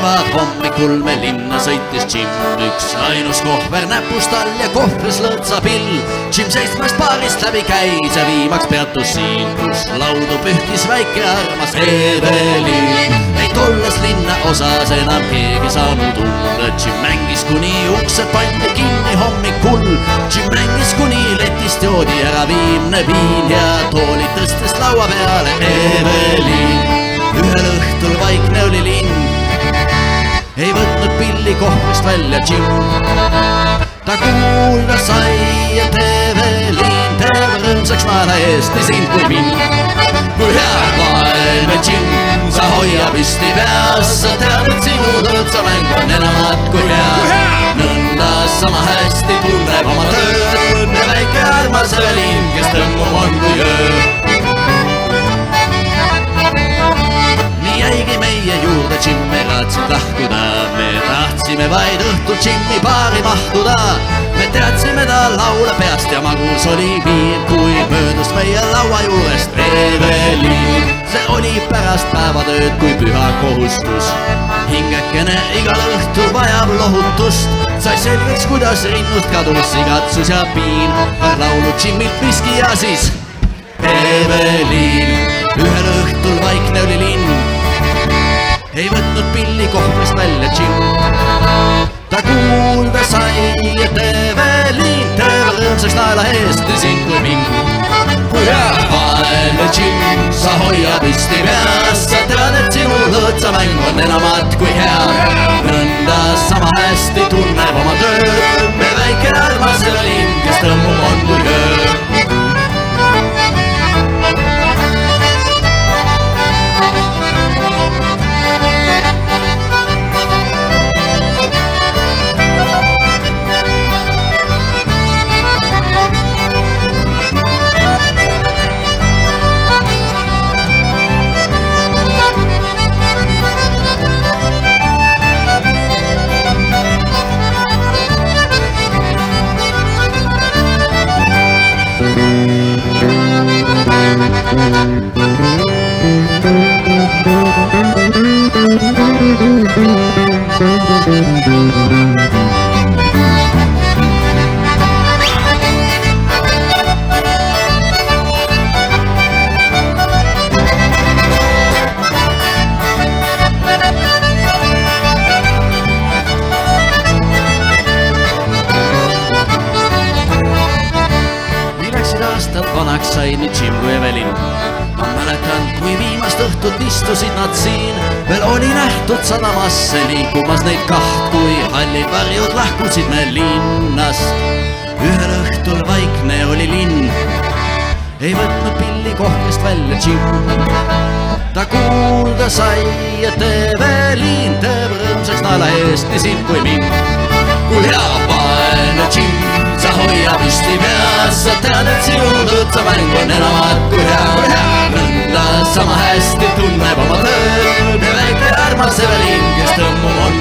Kevadhommikul me linna sõitis Jim, üks ainus kohver näpust all ja kohvris lõõtsapill. Jim 7 paarist läbi käis ja viimaks peatus siin, kus laudu pühkis väike armas Evelin. Ei tolles linna osas enam keegi saanud tulla. Jim mängis kuni uksed pandi kinni hommikul. Jim mängis kuni letist joodi ära viimne viin ja toolid tõstes laua peale Evelin. Ühel õhtul vaikne oli linn, ei võtnud pilli kohvrist välja Jim. Ta kuulda sai, et Evelin teeb rõõmsaks naela Eesti sind kui mind. Kui hea vaene Jim, sa hoia püsti peas, sa tead, et sinu lõõtsamäng on enamat kui hea. Nõnda sama hästi tunneb oma tööd ja väike armas Evelin, kes tõmbub on kui öö. Jäigi meie juurde Jim ei raatsid lahkuda, me tahtsime vaid õhtul Jimmi baari mahtuda. Me teadsime ta laule peast ja magus oli viin, kui möödus meie laua juurest Evelin. See oli pärast päevatööd kui püha kohustus, hingekene igal õhtul vajab lohutust. Sai selgeks, kuidas rinnust kadus igatsus ja piin, laulu Jimmilt viski ja siis Evelin. Ühel õhtul vaikne oli linn, ei võtnud pilli kohvrist välja Jim. Ta kuulda sai, et Evelin teeb rõõmsaks naela Eesti sind kui mind. Kui hea vaene Jim, sa hoia püsti peas, sa tead, et sinu lõõtsamäng on enamat kui hea. Nõnda sama hästi tunneb oma tööd me väike armas Evelin, kes tõmbub on kui öö. Vanaks sai nii Jim kui Evelin. Ma mäletan, kui viimast õhtut istusid nad siin, veel oli nähtud sadamasse liikumas neid kaht, kui hallid varjud lahkusid me linnast. Ühel õhtul vaikne oli linn, ei võtnud pilli kohvrist välja Jim. Ta kuulda sai, et Evelin teeb rõõmsaks naela Eesti sind kui mind. Kui hea vaene Jim, sa hoia püsti peas, sa tead, et sinu lõõtsamäng on enamat kui hea. Nõnda sama hästi tunneb oma tööd ja väike armas Evelin, kes tõmbub on